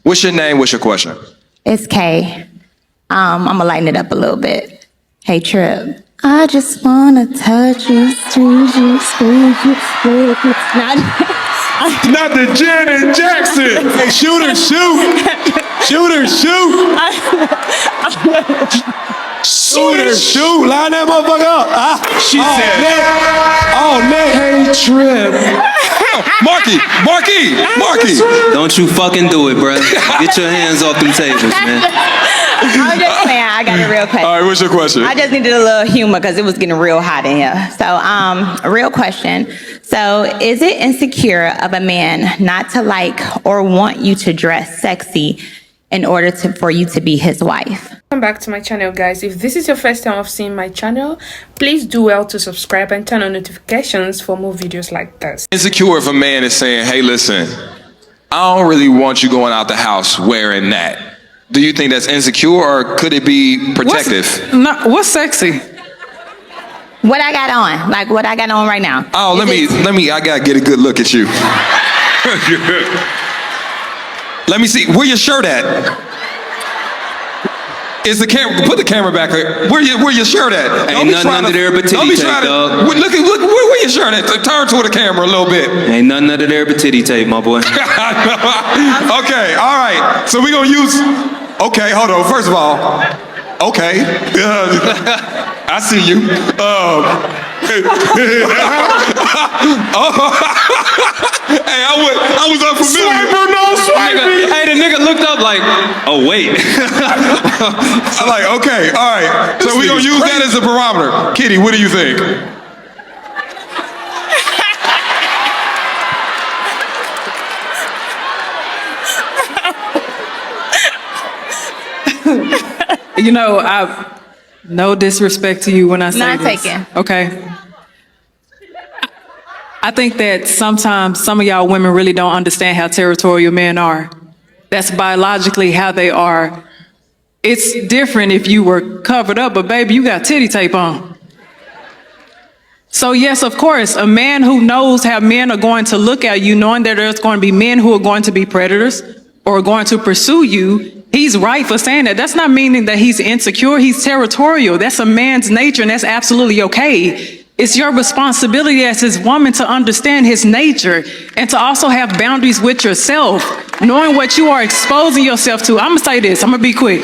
What's your name? What's your question? It's Kay. I'm gonna lighten it up a little bit. Hey, Trip. I just wanna touch you, squeeze you, squeeze you, squeeze you. Not the Janet Jackson. Hey, shoot her, shoot. Shoot her, shoot. Shoot her, shoot. Line that motherfucker up. She said, Hey, Trip. Marky. Don't you fucking do it, bro. Get your hands off them tables, man. I'm just saying, I got a real question. All right, what's your question? I just needed a little humor because it was getting real hot in here. So, a real question. So, is it insecure of a man not to like or want you to dress sexy in order for you to be his wife? Welcome back to my channel, guys. If this is your first time of seeing my channel, please do well to subscribe and turn on notifications for more videos like this. Insecure if a man is saying, hey, listen, I don't really want you going out the house wearing that. Do you think that's insecure or could it be protective? What's sexy? What I got on, like what I got on right now. Oh, let me, I gotta get a good look at you. Let me see, where your shirt at? Is the camera, put the camera back here. Where your shirt at? Ain't nothing under there but titty tape, dog. Look, where your shirt at? Turn toward the camera a little bit. Ain't nothing under there but titty tape, my boy. Okay, all right. So we gonna use, okay, hold on. First of all, okay. I see you. Hey, I was unfamiliar. Swiper, no swiping. Hey, the nigga looked up like, oh, wait. I'm like, okay, all right. So we gonna use that as a barometer. Kitty, what do you think? You know, no disrespect to you when I say Not this. taken. Okay. I think that sometimes some of y'all women really don't understand how territorial men are. That's biologically how they are. It's different if you were covered up, but baby, you got titty tape on. So yes, of course, a man who knows how men are going to look at you, knowing that there's going to be men who are going to be predators or are going to pursue you, he's right for saying that. That's not meaning that he's insecure. He's territorial. That's a man's nature, and that's absolutely okay. It's your responsibility as his woman to understand his nature and to also have boundaries with yourself, knowing what you are exposing yourself to. I'm gonna say this, I'm gonna be quick.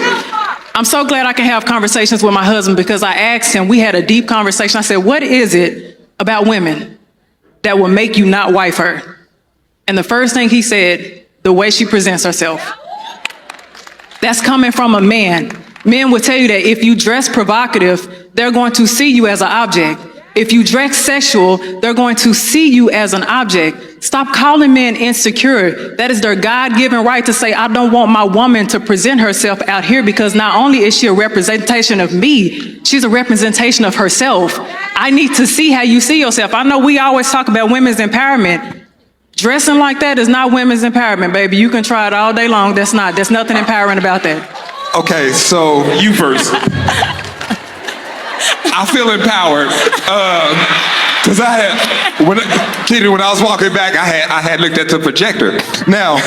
I'm so glad I can have conversations with my husband because I asked him, we had a deep conversation. I said, what is it about women that will make you not wife her? And the first thing he said, the way she presents herself. That's coming from a man. Men will tell you that if you dress provocative, they're going to see you as an object. If you dress sexual, they're going to see you as an object. Stop calling men insecure. That is their God-given right to say, I don't want my woman to present herself out here because not only is she a representation of me, she's a representation of herself. I need to see how you see yourself. I know we always talk about women's empowerment. Dressing like that is not women's empowerment, baby. You can try it all day long. There's nothing empowering about that. Okay, so you first. I feel empowered because when I was walking back, I had looked at the projector. Now,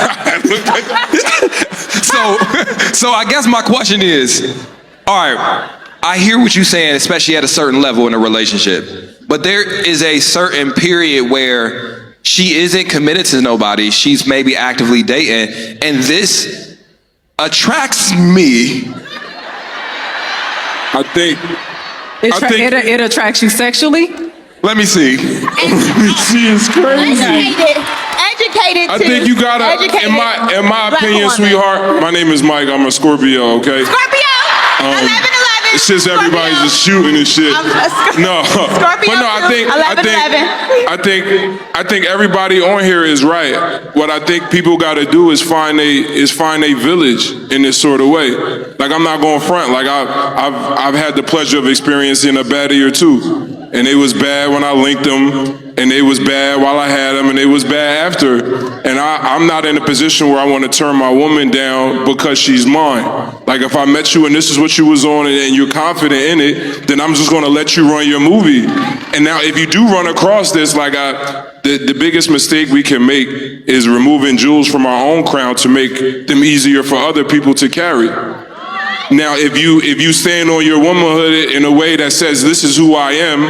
so I guess my question is, all right, I hear what you're saying, especially at a certain level in a relationship, but there is a certain period where she isn't committed to nobody. She's maybe actively dating, and this attracts me. I think It attracts you sexually? Let me see. she is crazy. Educated. I think you gotta, in my opinion, sweetheart, my name is Mike, I'm a Scorpio, okay? Scorpio! 11-11. It's just everybody's just shooting and shit. No, Scorpio, but no, I think everybody on here is right. What I think people got to do is find a village in this sort of way. Like, I'm not going front. Like, I've had the pleasure of experiencing a baddie or two, and it was bad when I linked them. and they was bad while I had them, and they was bad after. And I'm not in a position where I want to turn my woman down because she's mine. Like if I met you and this is what you was on and you're confident in it, then I'm just going to let you run your movie. And now if you do run across this, like the biggest mistake we can make is removing jewels from our own crown to make them easier for other people to carry. Now, if you stand on your womanhood in a way that says this is who I am,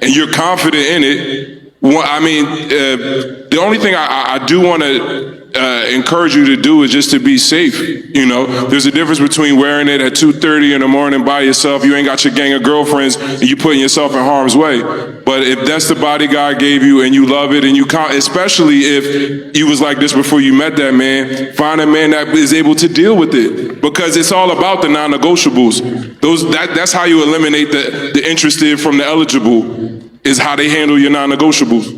and you're confident in it, I mean, the only thing I do want to encourage you to do is just to be safe. You know, there's a difference between wearing it at 2:30 in the morning by yourself. You ain't got your gang of girlfriends, and you putting yourself in harm's way. But if that's the body God gave you, and you love it, and you can't, especially if you was like this before you met that man, find a man that is able to deal with it, because it's all about the non-negotiables. That's how you eliminate the interested from the eligible. Is how they handle your non-negotiables.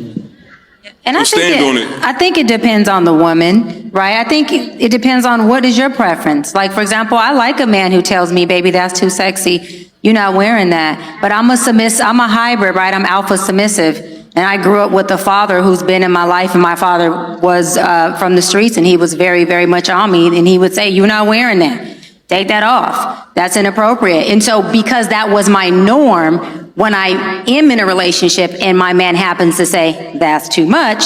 And So I think it depends on the woman, right? I think it depends on what is your preference. Like, for example, I like a man who tells me, baby, that's too sexy. You're not wearing that. But I'm a hybrid, right? I'm alpha submissive. And I grew up with a father who's been in my life, and my father was from the streets, and he was very, very much on me. And he would say, you're not wearing that. Take that off. That's inappropriate. And so because that was my norm, when I am in a relationship and my man happens to say, that's too much,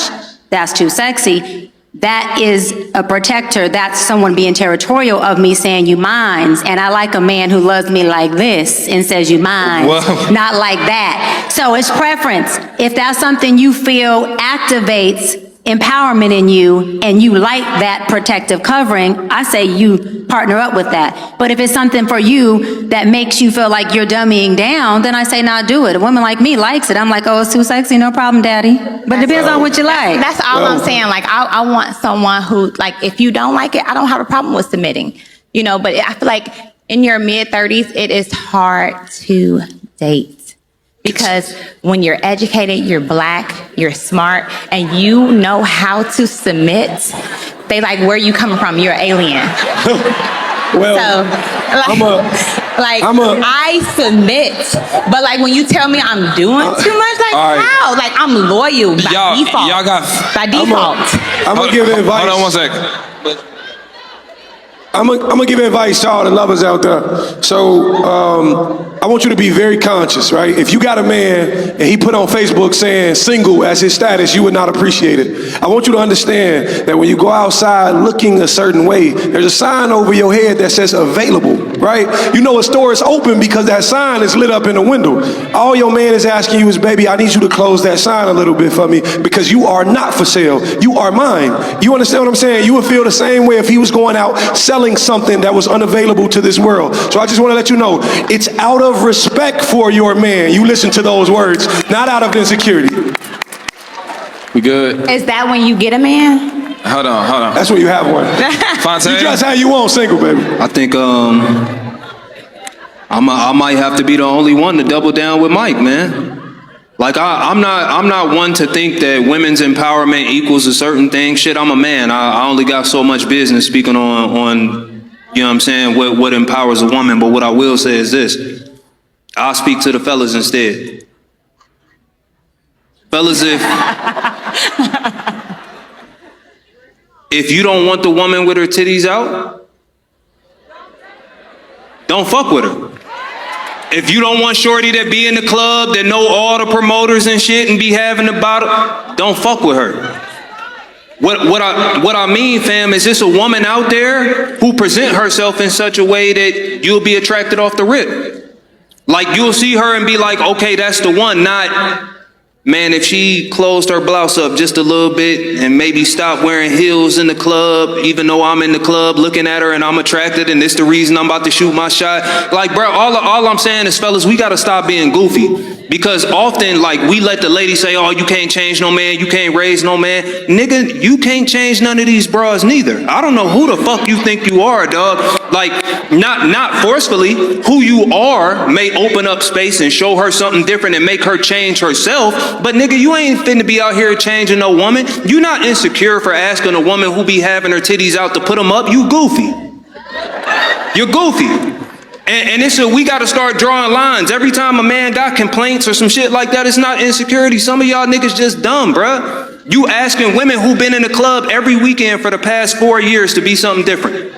that's too sexy, that is a protector. That's someone being territorial of me saying, you mines. And I like a man who loves me like this and says, you mines, not like that. So it's preference. If that's something you feel activates empowerment in you and you like that protective covering, I say you partner up with that. But if it's something for you that makes you feel like you're dummying down, then I say not do it. A woman like me likes it. I'm like, oh, it's too sexy, no problem, daddy. But it depends on what you like. That's all I'm saying. Like, I want someone who, like, if you don't like it, I don't have a problem with submitting, you know, but I feel like in your mid-30s, it is hard to date. Because when you're educated, you're black, you're smart, and you know how to submit, they like, where you coming from? You're an alien. Well, I submit, but like when you tell me I'm doing too much, like how? Like I'm loyal by default. Y'all got. By default. I'm gonna give advice. Hold on 1 second. I'm gonna give advice to all the lovers out there. So I want you to be very conscious, right? If you got a man and he put on Facebook saying single as his status, you would not appreciate it. I want you to understand that when you go outside looking a certain way, there's a sign over your head that says available, right? You know a store is open because that sign is lit up in the window. All your man is asking you is, baby, I need you to close that sign a little bit for me because you are not for sale. You are mine. You understand what I'm saying? You would feel the same way if he was going out selling something that was unavailable to this world. So I just want to let you know, it's out of respect for your man. You listen to those words, not out of insecurity. We good? Is that when you get a man? Hold on. That's when you have one. Fontaine? You dress how you want, single, baby. I think I might have to be the only one to double down with Mike, man. Like I'm not one to think that women's empowerment equals a certain thing. Shit, I'm a man. I only got so much business speaking on you know what I'm saying, what empowers a woman. But what I will say is this. I'll speak to the fellas instead. Fellas, if you don't want the woman with her titties out, don't fuck with her. If you don't want shorty that be in the club, that know all the promoters and shit and be having the bottle, don't fuck with her. What I mean, fam, is this a woman out there who present herself in such a way that you'll be attracted off the rip. Like you'll see her and be like, okay, that's the one, not, man, if she closed her blouse up just a little bit and maybe stopped wearing heels in the club, even though I'm in the club looking at her and I'm attracted and it's the reason I'm about to shoot my shot. Like, bro, all I'm saying is, fellas, we got to stop being goofy. Because often, like, we let the lady say, oh, you can't change no man, you can't raise no man. Nigga, you can't change none of these bras neither. I don't know who the fuck you think you are, dog. Like, not forcefully. Who you are may open up space and show her something different and make her change herself. But nigga, you ain't finna be out here changing no woman. You not insecure for asking a woman who be having her titties out to put them up. You goofy. You're goofy. And we got to start drawing lines. Every time a man got complaints or some shit like that, it's not insecurity. Some of y'all niggas just dumb, bruh. You asking women who been in the club every weekend for the past 4 years to be something different.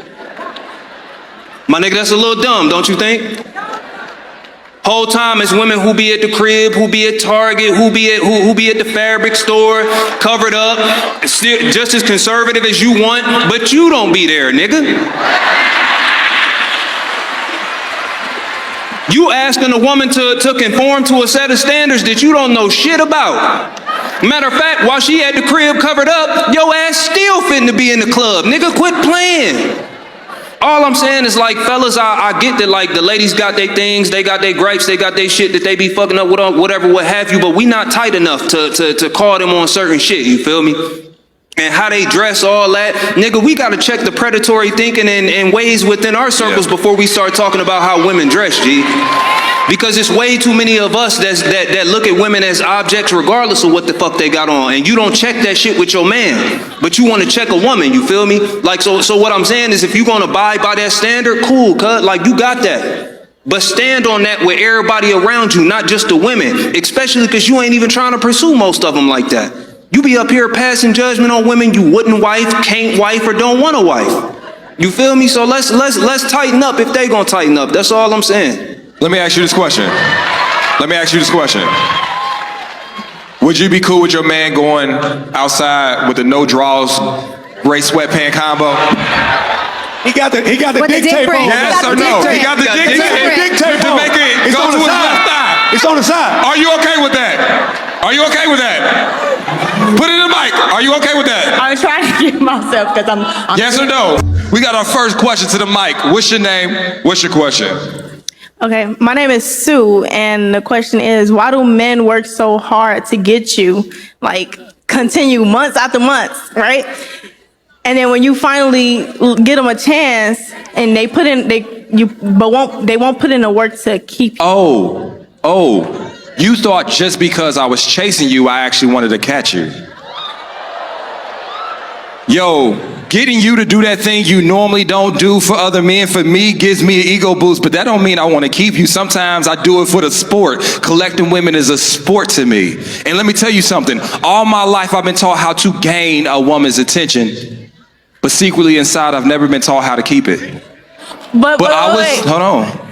My nigga, that's a little dumb, don't you think? Whole time it's women who be at the crib, who be at Target, who be at the fabric store, covered up, still just as conservative as you want, but you don't be there, nigga. You asking a woman to conform to a set of standards that you don't know shit about. Matter of fact, while she had the crib covered up, your ass still fitting to be in the club. Nigga, quit playing. All I'm saying is, like, fellas, I get that, like, the ladies got their things, they got their gripes, they got their shit that they be fucking up with, whatever, what have you, but we not tight enough to call them on certain shit, you feel me? And how they dress, all that. Nigga, we gotta check the predatory thinking and ways within our circles before we start talking about how women dress, G. Because it's way too many of us that look at women as objects regardless of what the fuck they got on. And you don't check that shit with your man. But you want to check a woman, you feel me? Like, so what I'm saying is, if you're going to abide by that standard, cool, cuz. Like, you got that. But stand on that with everybody around you, not just the women. Especially because you ain't even trying to pursue most of them like that. You be up here passing judgment on women you wouldn't wife, can't wife, or don't want to wife. You feel me? So let's tighten up if they gonna tighten up. That's all I'm saying. Let me ask you this question. Would you be cool with your man going outside with the no draws, gray sweatpant combo? He got the dick tape on. Yes or no? He got the dick tape on. To make it go to his left thigh. It's on the side. Are you okay with that? Are you okay with that? Put it in the mic. Are you okay with that? I'm trying to get myself because I'm Yes or no? We got our first question to the mic. What's your name? What's your question? Okay, my name is Sue, and the question is, why do men work so hard to get you, like, continue months after months, right? And then when you finally get them a chance, and they put in, they won't put in the work to keep you. Oh, you thought just because I was chasing you, I actually wanted to catch you. Yo, getting you to do that thing you normally don't do for other men, for me, gives me an ego boost, but that don't mean I want to keep you. Sometimes I do it for the sport. Collecting women is a sport to me. And let me tell you something. All my life, I've been taught how to gain a woman's attention, but secretly inside, I've never been taught how to keep it. But hold on.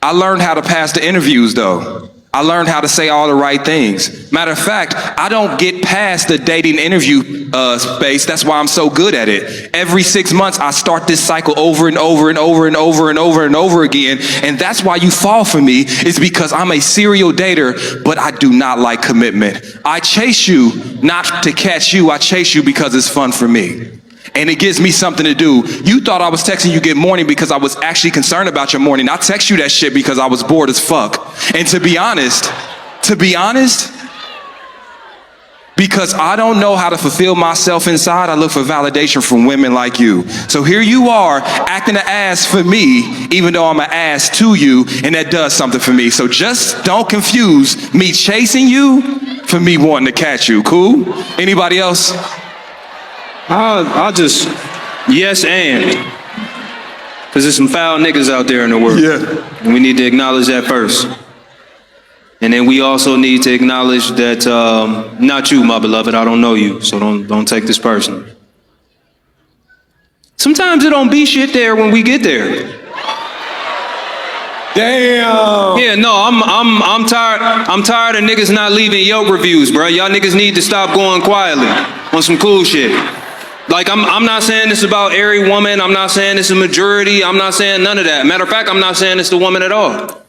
I learned how to pass the interviews, though. I learned how to say all the right things. Matter of fact, I don't get past the dating interview space. That's why I'm so good at it. Every 6 months, I start this cycle over and over and over and over and over and over again. And that's why you fall for me, is because I'm a serial dater, but I do not like commitment. I chase you not to catch you. I chase you because it's fun for me. And it gives me something to do. You thought I was texting you good morning because I was actually concerned about your morning. I text you that shit because I was bored as fuck. And to be honest, because I don't know how to fulfill myself inside, I look for validation from women like you. So here you are, acting an ass for me, even though I'm an ass to you, and that does something for me. So just don't confuse me chasing you for me wanting to catch you, cool? Anybody else? I'll just, yes and. Because there's some foul niggas out there in the world. Yeah. And we need to acknowledge that first. And then we also need to acknowledge that, not you, my beloved, I don't know you, so don't take this personally. Sometimes it don't be shit there when we get there. Damn. Yeah, no, I'm tired of niggas not leaving Yelp reviews, bro. Y'all niggas need to stop going quietly on some cool shit. Like, I'm not saying this about every woman. I'm not saying it's a majority. I'm not saying none of that. Matter of fact, I'm not saying it's the woman at all.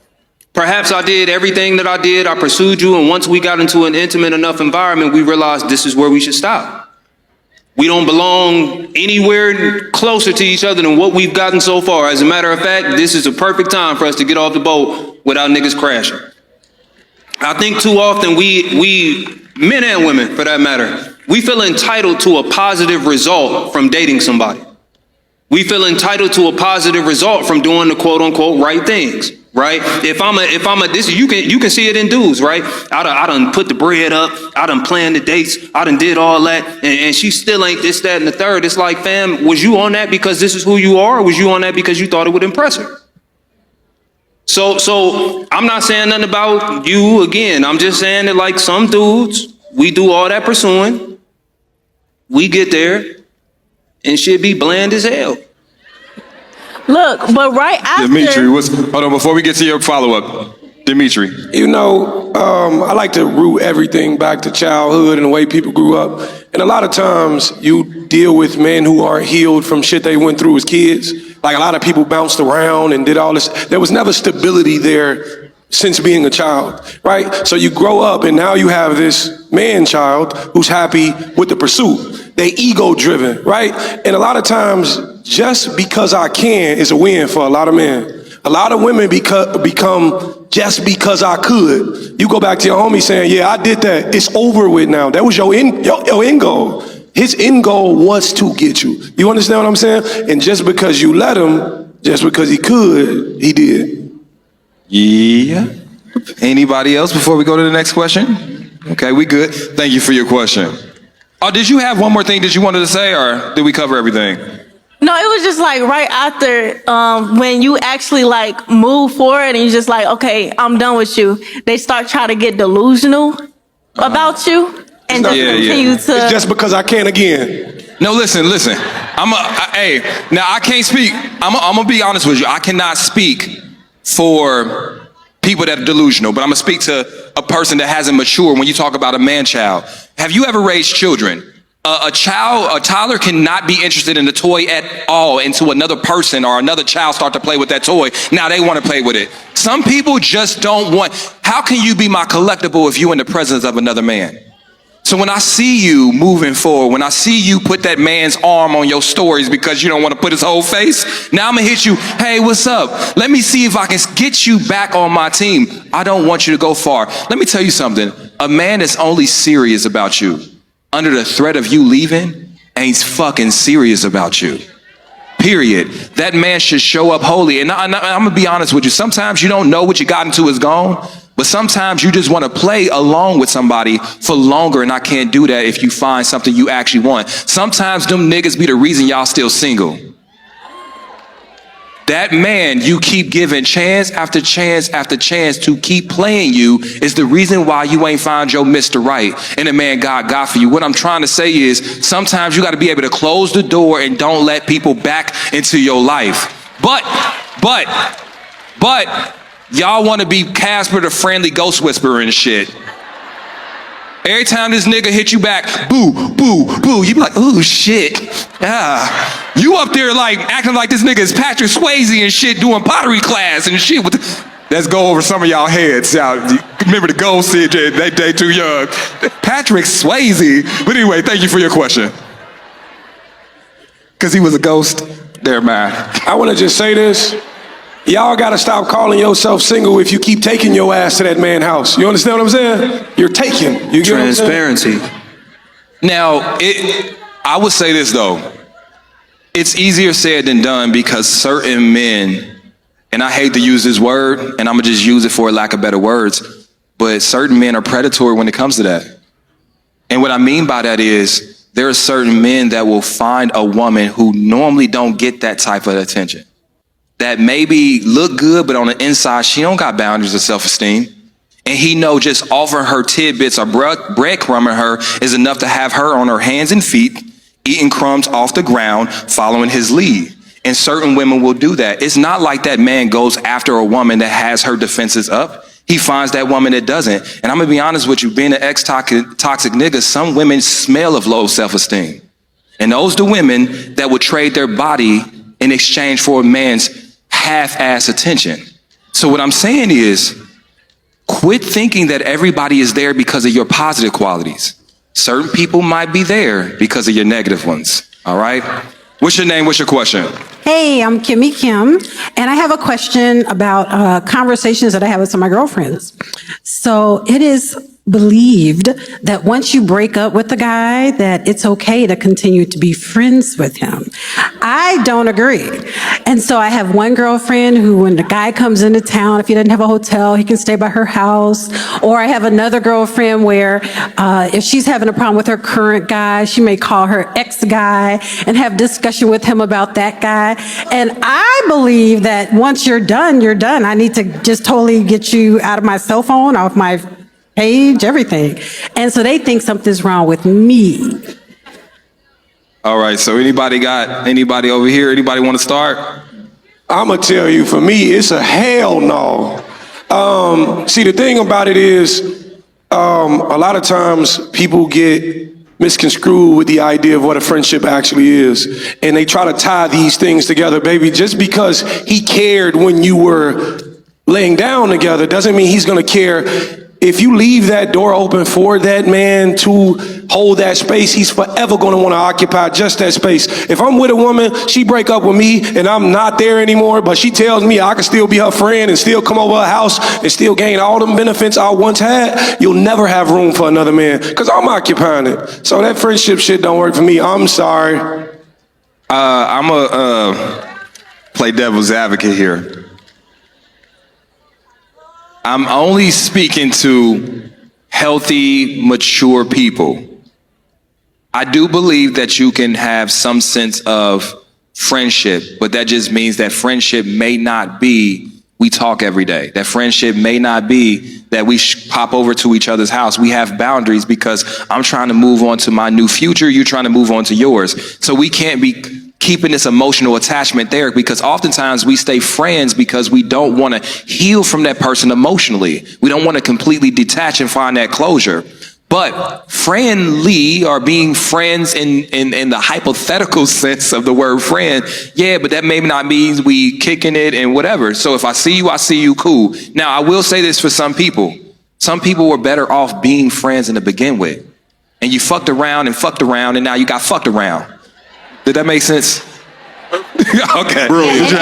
Perhaps I did everything that I did. I pursued you, and once we got into an intimate enough environment, we realized this is where we should stop. We don't belong anywhere closer to each other than what we've gotten so far. As a matter of fact, this is a perfect time for us to get off the boat without niggas crashing. I think too often we men and women for that matter, we feel entitled to a positive result from dating somebody. We feel entitled to a positive result from doing the quote unquote right things, right? If I'm a this, you can see it in dudes, right? I done put the bread up, I done planned the dates, I done did all that, and she still ain't this, that, and the third. It's like, fam, was you on that because this is who you are, or was you on that because you thought it would impress her? So I'm not saying nothing about you again. I'm just saying that like some dudes, we do all that pursuing. We get there and shit be bland as hell. Look, but right after. Dimitri, hold on, before we get to your follow-up, Dimitri. You know, I like to root everything back to childhood and the way people grew up. And a lot of times you deal with men who aren't healed from shit they went through as kids. Like a lot of people bounced around and did all this. There was never stability there since being a child, right? So you grow up and now you have this man-child who's happy with the pursuit. They ego-driven, right? And a lot of times, just because I can is a win for a lot of men. A lot of women become just because I could. You go back to your homie saying, yeah, I did that. It's over with now. That was your end goal. His end goal was to get you. You understand what I'm saying? And just because you let him, just because he could, he did. Yeah. Anybody else before we go to the next question? Okay, we good. Thank you for your question. Oh, did you have one more thing that you wanted to say, or did we cover everything? No, it was just like right after when you actually like move forward and you're just like, okay, I'm done with you. They start trying to get delusional about you and just continue to. It's just because I can again. No, listen. Hey, now I can't speak. I'm gonna be honest with you. I cannot speak for people that are delusional, but I'm gonna speak to a person that hasn't matured. When you talk about a man-child, have you ever raised children? A toddler cannot be interested in the toy at all until another person or another child start to play with that toy. Now they want to play with it. Some people just don't want. How can you be my collectible if you're in the presence of another man? So when I see you moving forward, when I see you put that man's arm on your stories because you don't want to put his whole face, now I'm gonna hit you. Hey, what's up? Let me see if I can get you back on my team. I don't want you to go far. Let me tell you something. A man that's only serious about you under the threat of you leaving ain't fucking serious about you. Period. That man should show up holy. And I'm gonna be honest with you. Sometimes you don't know what you got into is gone, but sometimes you just want to play along with somebody for longer, and I can't do that if you find something you actually want. Sometimes them niggas be the reason y'all still single. That man you keep giving chance after chance after chance to keep playing you is the reason why you ain't found your Mr. Right and the man God got for you. What I'm trying to say is sometimes you got to be able to close the door and don't let people back into your life. But y'all want to be Casper the Friendly Ghost Whisperer and shit. Every time this nigga hit you back, boo, boo, boo, you be like, ooh, shit. Yeah. You up there like acting like this nigga is Patrick Swayze and shit doing pottery class and shit. Let's go over some of y'all heads. Y'all remember the ghost said they too young. Patrick Swayze. But anyway, thank you for your question. Because he was a ghost. Never mind. I want to just say this. Y'all got to stop calling yourself single if you keep taking your ass to that man's house. You understand what I'm saying? You're taking. You get Transparency. Now, I would say this though. It's easier said than done because certain men, and I hate to use this word, and I'm gonna just use it for lack of better words, but certain men are predatory when it comes to that. And what I mean by that is there are certain men that will find a woman who normally don't get that type of attention. That maybe look good, but on the inside, she don't got boundaries of self-esteem. And he know just offering her tidbits or breadcrumbing her is enough to have her on her hands and feet, eating crumbs off the ground, following his lead. And certain women will do that. It's not like that man goes after a woman that has her defenses up. He finds that woman that doesn't. And I'm gonna be honest with you, being an ex-toxic nigga, some women smell of low self-esteem. And those the women that would trade their body in exchange for a man's half-ass attention. So what I'm saying is, quit thinking that everybody is there because of your positive qualities. Certain people might be there because of your negative ones, all right? What's your name? What's your question? Hey, I'm Kimmy Kim, and I have a question about conversations that I have with some of my girlfriends. So it is believed that once you break up with the guy, that it's okay to continue to be friends with him. I don't agree. And so I have one girlfriend who, when the guy comes into town, if he doesn't have a hotel, he can stay by her house. Or I have another girlfriend where if she's having a problem with her current guy, she may call her ex-guy and have discussion with him about that guy. And I believe that once you're done, you're done. I need to just totally get you out of my cell phone, off my page, everything. And so they think something's wrong with me. All right, so anybody over here? Anybody want to start? I'm gonna tell you, for me, it's a hell no. See, the thing about it is, a lot of times people get misconstrued with the idea of what a friendship actually is, and they try to tie these things together, baby. Just because he cared when you were laying down together doesn't mean he's gonna care if you leave that door open for that man to hold that space. He's forever going to want to occupy just that space. If I'm with a woman, she break up with me and I'm not there anymore, but she tells me I can still be her friend and still come over her house and still gain all them benefits I once had, you'll never have room for another man because I'm occupying it. So that friendship shit don't work for me. I'm sorry. I'm going play devil's advocate here. I'm only speaking to healthy, mature people. I do believe that you can have some sense of friendship, but that just means that friendship may not be we talk every day. That friendship may not be that we pop over to each other's house. We have boundaries because I'm trying to move on to my new future. You're trying to move on to yours. So we can't be keeping this emotional attachment there, because oftentimes we stay friends because we don't want to heal from that person emotionally. We don't want to completely detach and find that closure. But friendly, or being friends in the hypothetical sense of the word friend, yeah, but that may not mean we kicking it and whatever. So if I see you, cool. Now, I will say this for some people. Some people were better off being friends to begin with. And you fucked around, and now you got fucked around. Did that make sense? Okay. Brilliant.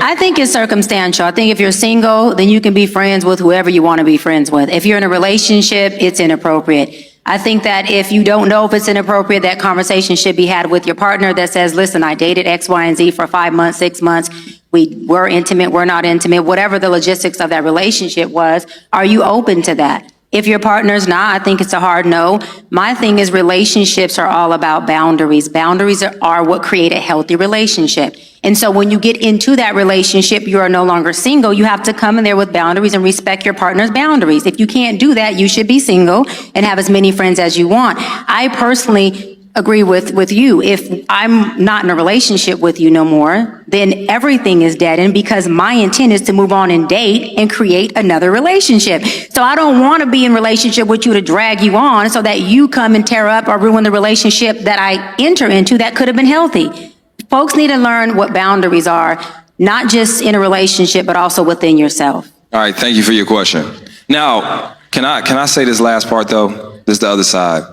I think it's circumstantial. I think if you're single, then you can be friends with whoever you want to be friends with. If you're in a relationship, it's inappropriate. I think that if you don't know if it's inappropriate, that conversation should be had with your partner that says, listen, I dated X, Y, and Z for 5 months, 6 months. We were intimate, we're not intimate, whatever the logistics of that relationship was. Are you open to that? If your partner's not, I think it's a hard no. My thing is relationships are all about boundaries. Boundaries are what create a healthy relationship. And so when you get into that relationship, you are no longer single. You have to come in there with boundaries and respect your partner's boundaries. If you can't do that, you should be single and have as many friends as you want. I personally agree with you. If I'm not in a relationship with you no more, then everything is dead end, because my intent is to move on and date and create another relationship. So I don't want to be in relationship with you to drag you on so that you come and tear up or ruin the relationship that I enter into that could have been healthy. Folks need to learn what boundaries are, not just in a relationship, but also within yourself. All right, thank you for your question. Now, can I say this last part though? This is the other side.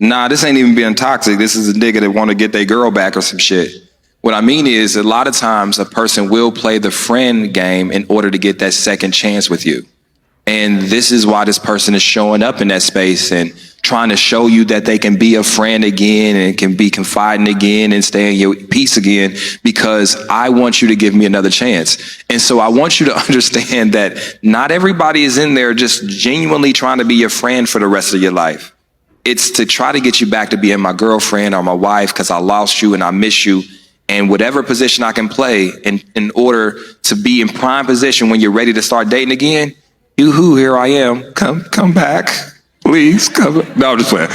Nah, this ain't even being toxic. This is a nigga that want to get their girl back or some shit. What I mean is, a lot of times a person will play the friend game in order to get that second chance with you. And this is why this person is showing up in that space and trying to show you that they can be a friend again and can be confiding again and stay in your peace again, because I want you to give me another chance. And so I want you to understand that not everybody is in there just genuinely trying to be your friend for the rest of your life. It's to try to get you back to being my girlfriend or my wife because I lost you and I miss you. And whatever position I can play in order to be in prime position when you're ready to start dating again, yoo-hoo, here I am. Come back. Please come. No, I'm just playing.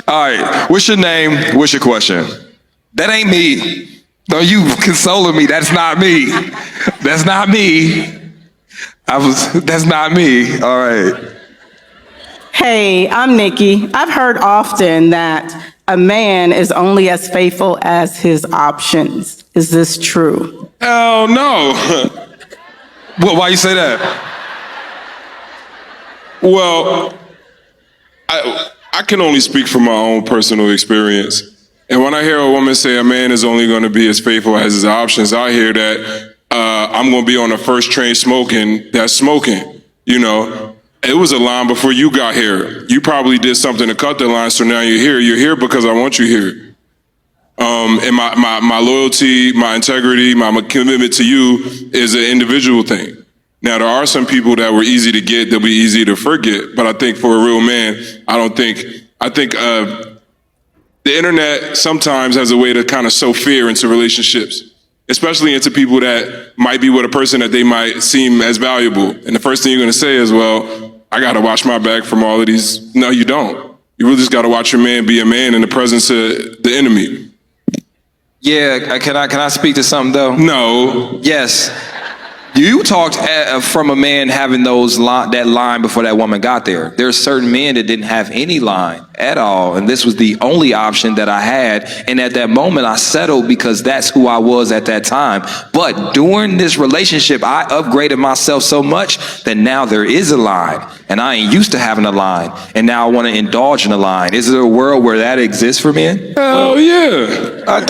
All right. What's your name? What's your question? That ain't me. Don't you consoling me. That's not me. That's not me. That's not me. All right. Hey, I'm Nikki. I've heard often that a man is only as faithful as his options. Is this true? Hell no. Well, why you say that? Well, I can only speak from my own personal experience. And when I hear a woman say a man is only going to be as faithful as his options, I hear that I'm going to be on the first train smoking, that's smoking, you know. It was a line before you got here. You probably did something to cut the line, so now you're here. You're here because I want you here. And my loyalty, my integrity, my commitment to you is an individual thing. Now, there are some people that were easy to get, that were easy to forget, but I think for a real man, I think the internet sometimes has a way to kind of sow fear into relationships, especially into people that might be with a person that they might seem as valuable. And the first thing you're going to say is, well, I got to watch my back from all of these. No, you don't. You really just got to watch your man be a man in the presence of the enemy. Yeah, can I speak to something though? No. Yes. You talked from a man having that line before that woman got there. There's certain men that didn't have any line at all, and this was the only option that I had. And at that moment, I settled because that's who I was at that time. But during this relationship, I upgraded myself so much that now there is a line, and I ain't used to having a line, and now I want to indulge in a line. Is there a world where that exists for men? Hell yeah. I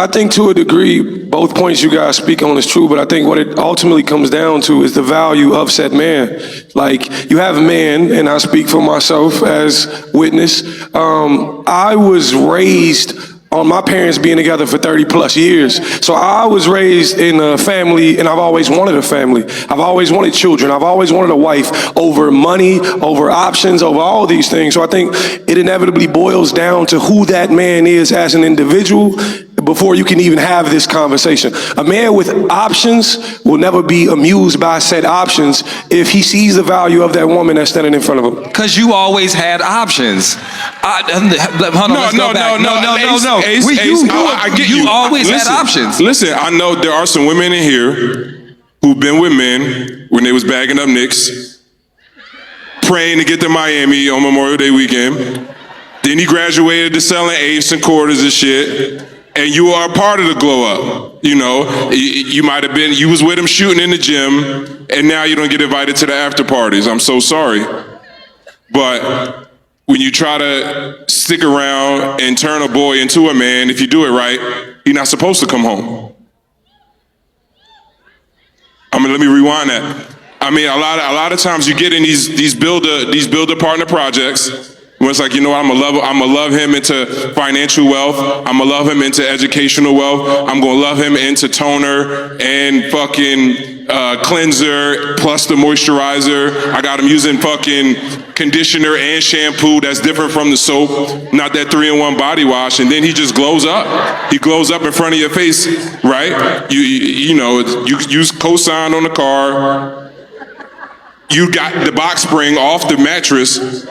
think to a degree, both points you guys speak on is true, but I think what it ultimately comes down to is the value of said man. Like, you have a man, and I speak for myself as witness. I was raised on my parents being together for 30 plus years. So I was raised in a family, and I've always wanted a family. I've always wanted children. I've always wanted a wife over money, over options, over all these things. So I think it inevitably boils down to who that man is as an individual before you can even have this conversation. A man with options will never be amused by said options if he sees the value of that woman that's standing in front of him. Because you always had options. Hold on, let's go back. No. I get you. You always had options. Listen, I know there are some women in here who've been with men when they was bagging up Knicks, praying to get to Miami on Memorial Day weekend. Then he graduated to selling eighths and quarters and shit. And you are a part of the glow up. You know, you might have been, you was with him shooting in the gym, and now you don't get invited to the after parties. I'm so sorry. But when you try to stick around and turn a boy into a man, if you do it right, you're not supposed to come home. Let me rewind that. A lot of times you get in these builder partner projects where it's like, you know what, I'm gonna love him into financial wealth. I'm gonna love him into educational wealth. I'm gonna love him into toner and fucking cleanser plus the moisturizer. I got him using fucking conditioner and shampoo that's different from the soap, not that 3-in-1 body wash, and then he just glows up. He glows up in front of your face, right? You use cosign on the car. You got the box spring off the mattress.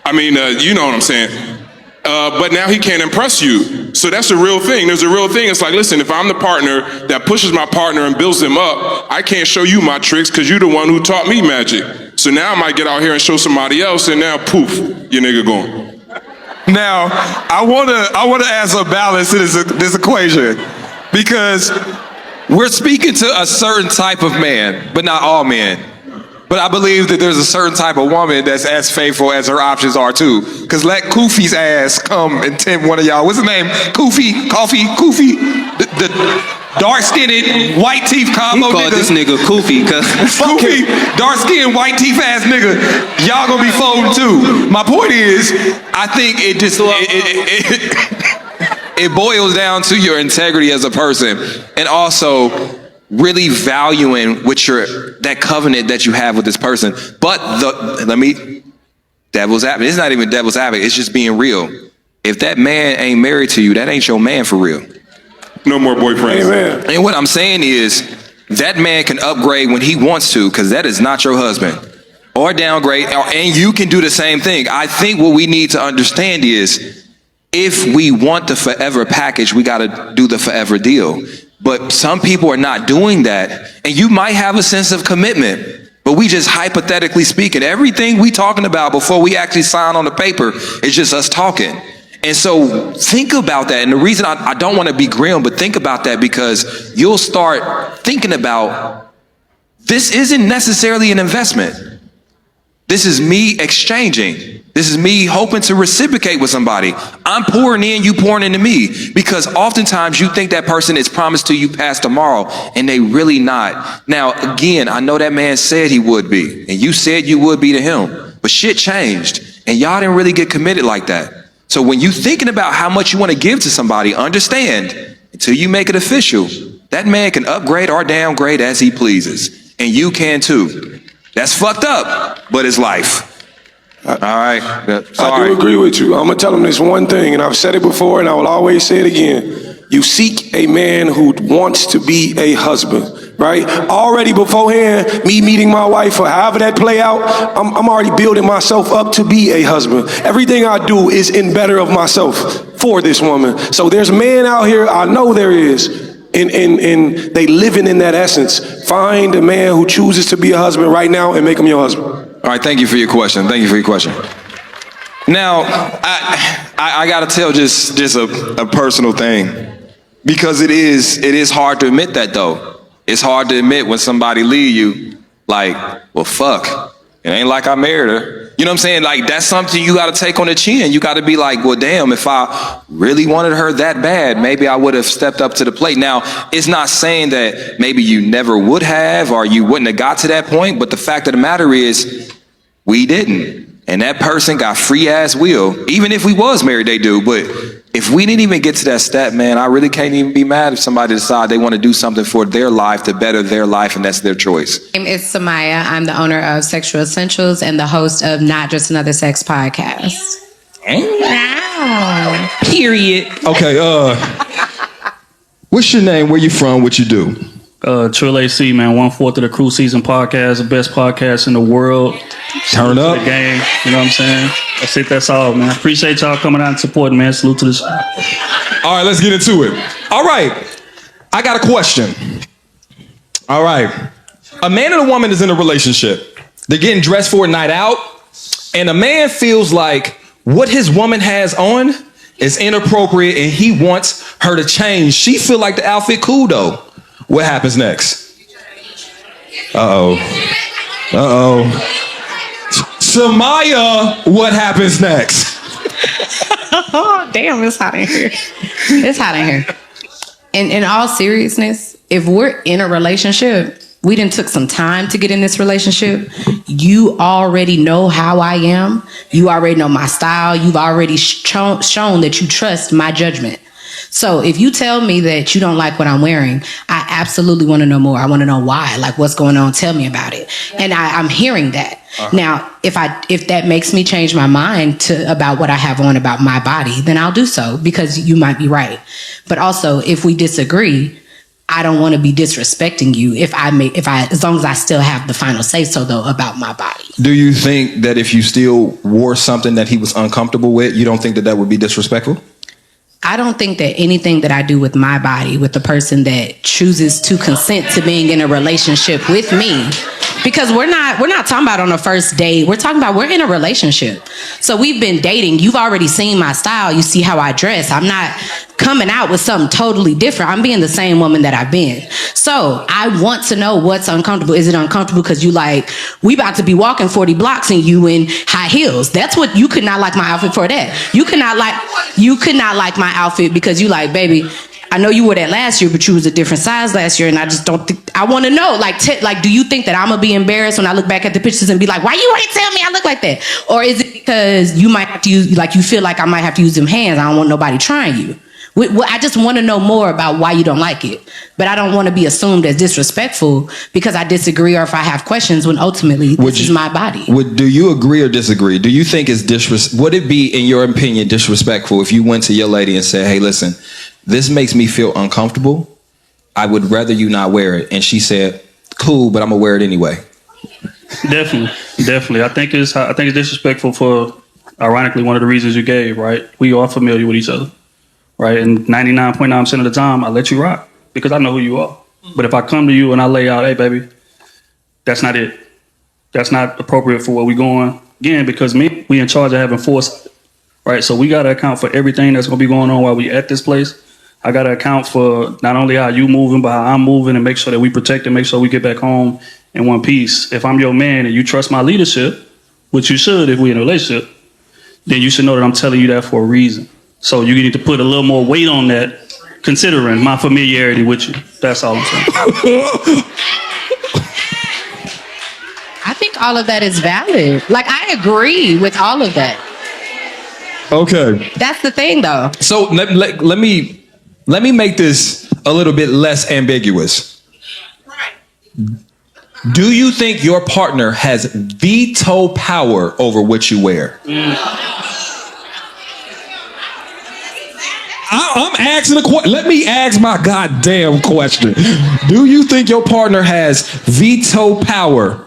You know what I'm saying. But now he can't impress you. So that's a real thing. There's a real thing. It's like, listen, if I'm the partner that pushes my partner and builds him up, I can't show you my tricks because you're the one who taught me magic. So now I might get out here and show somebody else, and now poof, your nigga gone. Now, I wanna add some balance to this equation, because we're speaking to a certain type of man, but not all men. But I believe that there's a certain type of woman that's as faithful as her options are too. Because let Koofy's ass come and tempt one of y'all. What's his name? Koofy? The dark-skinned, white teeth combo call nigga. This nigga Koofy. Koofy, dark-skinned, white teeth ass nigga. Y'all gonna be folding too. My point is, I think it just it boils down to your integrity as a person, and also really valuing that covenant that you have with this person. But devil's advocate. It's not even devil's advocate. It's just being real. If that man ain't married to you, that ain't your man for real. No more boyfriends. Amen. And what I'm saying is, that man can upgrade when he wants to, because that is not your husband. Or downgrade, and you can do the same thing. I think what we need to understand is, if we want the forever package, we got to do the forever deal. But some people are not doing that, and you might have a sense of commitment, but we just hypothetically speaking, everything we talking about before we actually sign on the paper is just us talking. And so think about that. And the reason I don't want to be grim, but think about that, because you'll start thinking about, this isn't necessarily an investment. This is me exchanging. This is me hoping to reciprocate with somebody. I'm pouring in, you pouring into me. Because oftentimes you think that person is promised to you past tomorrow, and they really not. Now, again, I know that man said he would be, and you said you would be to him. But shit changed, and y'all didn't really get committed like that. So when you thinking about how much you want to give to somebody, understand, until you make it official, that man can upgrade or downgrade as he pleases. And you can too. That's fucked up, but it's life. All right. I do agree with you. I'm going to tell him this one thing, and I've said it before, and I will always say it again. You seek a man who wants to be a husband, right? Already beforehand, me meeting my wife or however that play out, I'm already building myself up to be a husband. Everything I do is in better of myself for this woman. So there's men out here, I know there is, and they living in that essence. Find a man who chooses to be a husband right now and make him your husband. All right, thank you for your question. Now, I gotta tell just a personal thing, because it is hard to admit that though. It's hard to admit when somebody leave you, like, well, fuck, it ain't like I married her. You know what I'm saying? Like, that's something you gotta take on the chin. You gotta be like, well, damn, if I really wanted her that bad, maybe I would have stepped up to the plate. Now, it's not saying that maybe you never would have or you wouldn't have got to that point, but the fact of the matter is, we didn't. And that person got free ass will. Even if we was married, they do. But if we didn't even get to that step, man, I really can't even be mad if somebody decide they want to do something for their life to better their life, and that's their choice. My name is Samaya. I'm the owner of Sexual Essentials and the host of Not Just Another Sex podcast. Wow. Period. Okay, what's your name? Where you from? What you do? Trill AC, man, 1/4 of the Crew Season podcast, the best podcast in the world. Turn up. The game, you know what I'm saying? That's it, that's all, man. Appreciate y'all coming out and supporting, man. Salute to the show. All right, let's get into it. All right, I got a question. All right, a man and a woman is in a relationship. They're getting dressed for a night out, and a man feels like what his woman has on is inappropriate, and he wants her to change. She feel like the outfit cool, though. What happens next? Samaya, what happens next? Oh, damn, it's hot in here. It's hot in here. In all seriousness, if we're in a relationship, we done took some time to get in this relationship. You already know how I am. You already know my style. You've already shown that you trust my judgment. So if you tell me that you don't like what I'm wearing, I absolutely want to know more. I want to know why, like what's going on. Tell me about it. And I'm hearing that. Now, if that makes me change my mind about what I have on about my body, then I'll do so, because you might be right. But also, if we disagree, I don't want to be disrespecting you as long as I still have the final say so though about my body. Do you think that if you still wore something that he was uncomfortable with, you don't think that would be disrespectful? I don't think that anything that I do with my body, with the person that chooses to consent to being in a relationship with me, because we're not talking about on a first date. We're talking about we're in a relationship. So we've been dating. You've already seen my style. You see how I dress. I'm not coming out with something totally different. I'm being the same woman that I've been. So I want to know what's uncomfortable. Is it uncomfortable because you like, we about to be walking 40 blocks and you in high heels? That's what you could not like my outfit for that. You could not like my outfit because you like, baby, I know you wore that last year, but you was a different size last year, and I just don't think, I want to know, like, do you think that I'm gonna be embarrassed when I look back at the pictures and be like, why you ain't tell me I look like that? Or is it because you might have to use, like, you feel like I might have to use them hands, I don't want nobody trying you? I just want to know more about why you don't like it. But I don't want to be assumed as disrespectful because I disagree or if I have questions, when ultimately this is my body. Do you agree or disagree? Do you think it's would it be, in your opinion, disrespectful if you went to your lady and said, hey, listen, this makes me feel uncomfortable. I would rather you not wear it. And she said, cool, but I'm gonna wear it anyway. Definitely. I think it's disrespectful for, ironically, one of the reasons you gave, right? We are familiar with each other. Right, and 99.9% of the time, I let you rock because I know who you are. But if I come to you and I lay out, hey, baby, that's not it. That's not appropriate for where we're going. Again, because we in charge of having foresight, right? So we got to account for everything that's going to be going on while we at this place. I got to account for not only how you moving, but how I'm moving, and make sure that we protect and make sure we get back home in one piece. If I'm your man and you trust my leadership, which you should if we're in a relationship, then you should know that I'm telling you that for a reason. So you need to put a little more weight on that, considering my familiarity with you. That's all I'm saying. I think all of that is valid. Like, I agree with all of that. Okay. That's the thing, though. So let me make this a little bit less ambiguous. Do you think your partner has veto power over what you wear? I'm asking a question. Let me ask my goddamn question. Do you think your partner has veto power?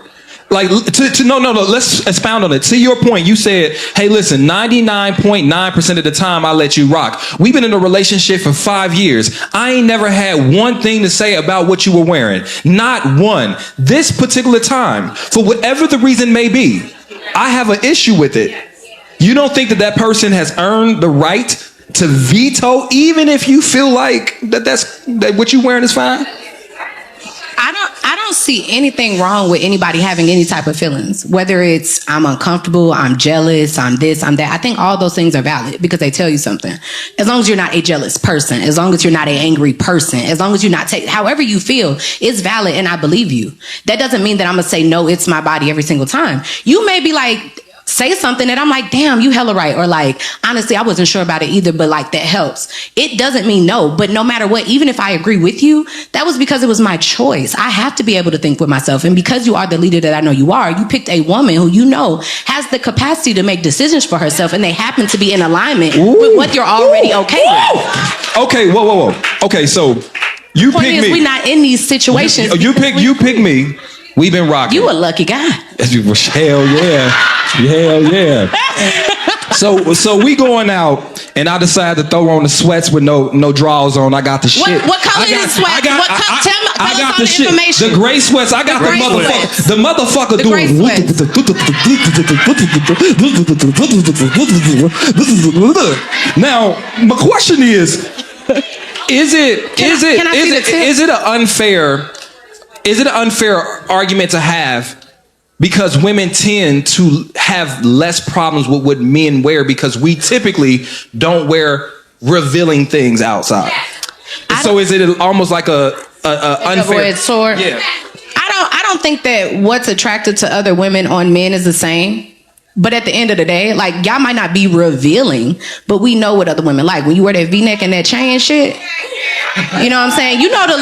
Like, no, let's expound on it. To your point, you said, hey, listen, 99.9% of the time I let you rock. We've been in a relationship for 5 years. I ain't never had one thing to say about what you were wearing. Not one. This particular time, for whatever the reason may be, I have an issue with it. You don't think that person has earned the right to veto, even if you feel like that what you wearing is fine? I don't see anything wrong with anybody having any type of feelings, whether it's I'm uncomfortable, I'm jealous, I'm this, I'm that. I think all those things are valid because they tell you something. As long as you're not a jealous person, as long as you're not an angry person, as long as you're not however you feel, it's valid and I believe you. That doesn't mean that I'm gonna say no, it's my body every single time. You may be like, say something that I'm like, damn, you hella right. Or like, honestly, I wasn't sure about it either, but like that helps. It doesn't mean no, but no matter what, even if I agree with you, that was because it was my choice. I have to be able to think with myself. And because you are the leader that I know you are, you picked a woman who you know has the capacity to make decisions for herself and they happen to be in alignment with what you're already okay with. Okay, whoa. Okay, so you pick me. We're not in these situations. You pick me. We've been rocking. You a lucky guy. Hell yeah. Hell yeah. So we going out and I decide to throw on the sweats with no drawers on. I got the shit. What color is the sweat? Tell us all the information. The gray sweats. I got the motherfucker. The motherfucker the doing. Now, my question is it an unfair argument to have? Because women tend to have less problems with what men wear because we typically don't wear revealing things outside. So is it almost like a unfair sword? Yeah. I don't think that what's attractive to other women on men is the same. But at the end of the day, like y'all might not be revealing, but we know what other women like. When you wear that V-neck and that chain shit, you know what I'm saying? You know that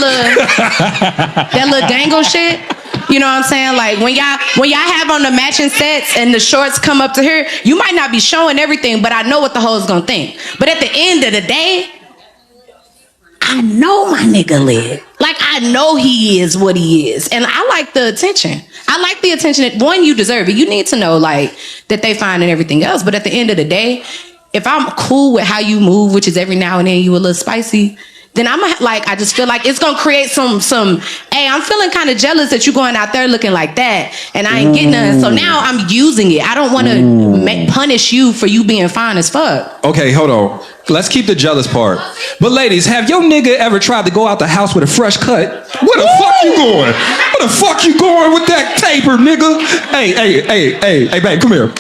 little dangle shit. You know what I'm saying? Like when y'all have on the matching sets and the shorts come up to here, you might not be showing everything, but I know what the hoes gonna think. But at the end of the day, I know my nigga lit. Like I know he is what he is. And I like the attention. I like the attention that one, you deserve it. You need to know like that they find and everything else. But at the end of the day, if I'm cool with how you move, which is every now and then you a little spicy, then I'm like, I just feel like it's gonna create some, hey, I'm feeling kind of jealous that you going out there looking like that and I ain't getting none. So now I'm using it. I don't want to punish you for you being fine as fuck. Okay, hold on. Let's keep the jealous part. But ladies, have your nigga ever tried to go out the house with a fresh cut? Where the fuck you going? Where the fuck you going with that taper, nigga? Hey, babe, come here.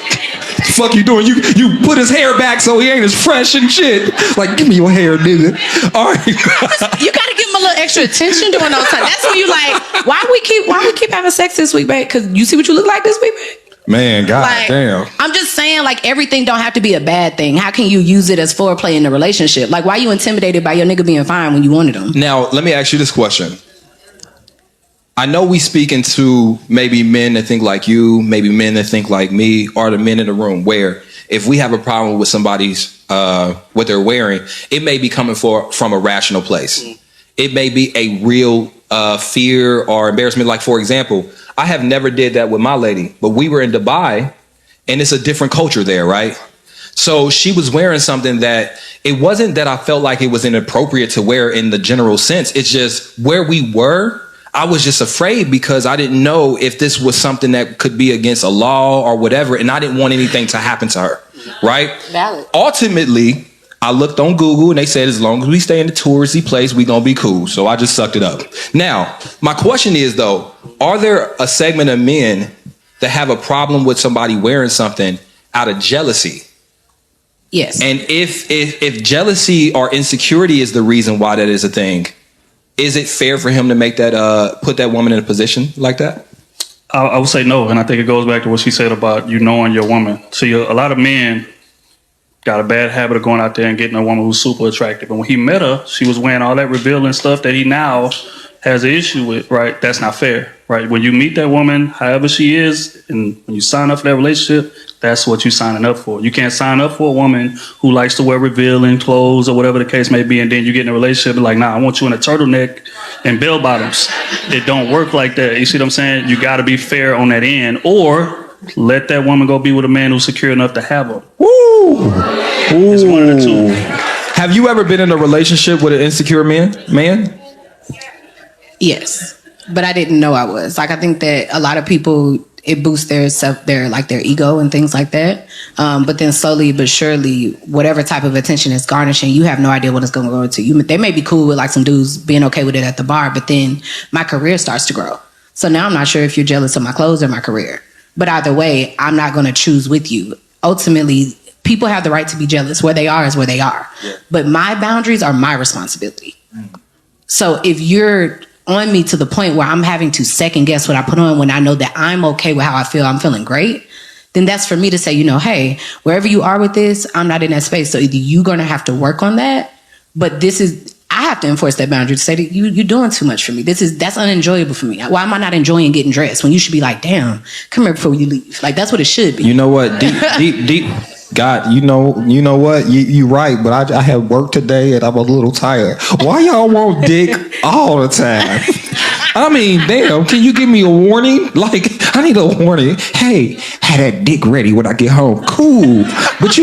Fuck you doing? You put his hair back so he ain't as fresh and shit. Like, give me your hair, nigga. All right. You gotta give him a little extra attention during those times. That's when you like, why we keep having sex this week, babe? Because you see what you look like this week, babe? Man, damn. I'm just saying, like, everything don't have to be a bad thing. How can you use it as foreplay in the relationship? Like, why are you intimidated by your nigga being fine when you wanted him? Now, let me ask you this question. I know we speaking to maybe men that think like you, maybe men that think like me, or the men in the room where if we have a problem with somebody's what they're wearing, it may be coming from a rational place. It may be a real fear or embarrassment. Like, for example, I have never did that with my lady, but we were in Dubai and it's a different culture there, right? So she was wearing something that it wasn't that I felt like it was inappropriate to wear in the general sense. It's just where we were, I was just afraid because I didn't know if this was something that could be against a law or whatever. And I didn't want anything to happen to her, right? Valid. Ultimately, I looked on Google and they said, as long as we stay in the touristy place, we gonna be cool. So I just sucked it up. Now, my question is though, are there a segment of men that have a problem with somebody wearing something out of jealousy? Yes. And if jealousy or insecurity is the reason why that is a thing, is it fair for him to make that, put that woman in a position like that? I would say no. And I think it goes back to what she said about you knowing your woman. See, a lot of men got a bad habit of going out there and getting a woman who's super attractive. And when he met her, she was wearing all that revealing stuff that he now has an issue with, right? That's not fair, right? When you meet that woman, however she is, and when you sign up for that relationship, that's what you're signing up for. You can't sign up for a woman who likes to wear revealing clothes or whatever the case may be, and then you get in a relationship and like, nah, I want you in a turtleneck and bell bottoms. It don't work like that. You see what I'm saying? You got to be fair on that end, or let that woman go be with a man who's secure enough to have her. Woo! It's one of the two. Have you ever been in a relationship with an insecure man? Yes, but I didn't know I was. Like, I think that a lot of people, it boosts their ego and things like that. But then slowly but surely, whatever type of attention is garnishing, you have no idea what it's going to go into. They may be cool with like some dudes being okay with it at the bar, but then my career starts to grow. So now I'm not sure if you're jealous of my clothes or my career. But either way, I'm not going to choose with you. Ultimately, people have the right to be jealous. Where they are is where they are. Yeah. But my boundaries are my responsibility. So if you're on me to the point where I'm having to second guess what I put on when I know that I'm okay with how I feel, I'm feeling great, then that's for me to say, hey, wherever you are with this, I'm not in that space. So either you're going to have to work on that, but I have to enforce that boundary to say that you're doing too much for me. That's unenjoyable for me. Why am I not enjoying getting dressed when you should be like, damn, come here before you leave? Like, that's what it should be. You know what? Deep. God, you know what? You right, but I have work today and I'm a little tired. Why y'all want dick all the time? I mean, damn, can you give me a warning? Like, I need a warning. Hey, have that dick ready when I get home. Cool. But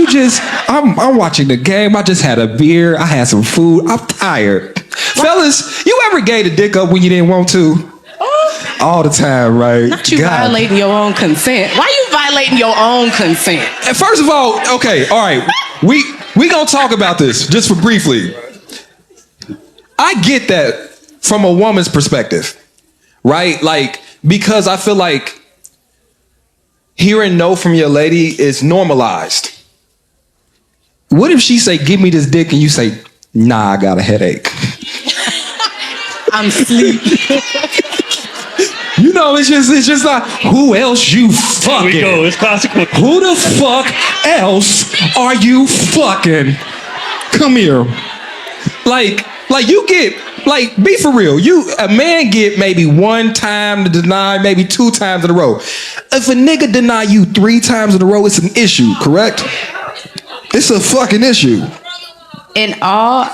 I'm watching the game. I just had a beer. I had some food. I'm tired. Fellas, you ever gave the dick up when you didn't want to? All the time, right? Not you violating your own consent. Why you violating your own consent? And first of all, okay, all right. We gonna talk about this just for briefly. I get that from a woman's perspective, right? Like, because I feel like hearing no from your lady is normalized. What if she say, give me this dick, and you say, nah, I got a headache. I'm sleepy. It's just like, who else you fucking? Here we go, it's consequence. Who the fuck else are you fucking? Come here. Like you get, like, be for real. A man get maybe one time to deny, maybe 2 times in a row. If a nigga deny you 3 times in a row, it's an issue, correct? It's a fucking issue. In all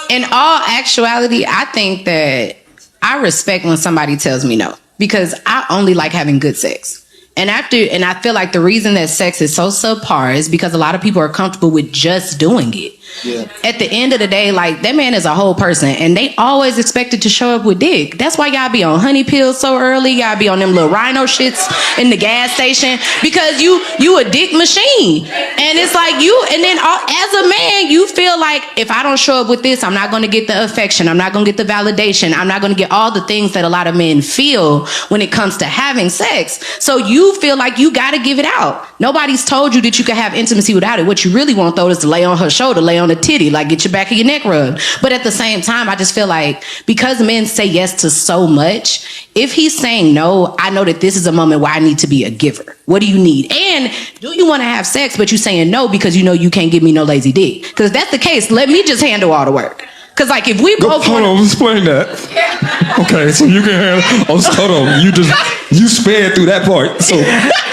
actuality, I think that I respect when somebody tells me no, because I only like having good sex. And I feel like the reason that sex is so subpar is because a lot of people are comfortable with just doing it. Yeah. At the end of the day, like, that man is a whole person, and they always expected to show up with dick. That's why y'all be on honey pills so early. Y'all be on them little rhino shits in the gas station, because you a dick machine. And it's like and then as a man, you feel like, if I don't show up with this, I'm not going to get the affection. I'm not going to get the validation. I'm not going to get all the things that a lot of men feel when it comes to having sex. So you feel like you got to give it out. Nobody's told you that you can have intimacy without it. What you really want, though, is to lay on her shoulder, lay on the titty, like, get your back of your neck rubbed. But at the same time, I just feel like, because men say yes to so much, if he's saying no, I know that this is a moment where I need to be a giver. What do you need? And do you want to have sex, but you saying no because you know you can't give me no lazy dick? Because if that's the case, let me just handle all the work. Because, like, if we both hold on, explain that. Okay, so you can handle. Hold on, you sped through that part. So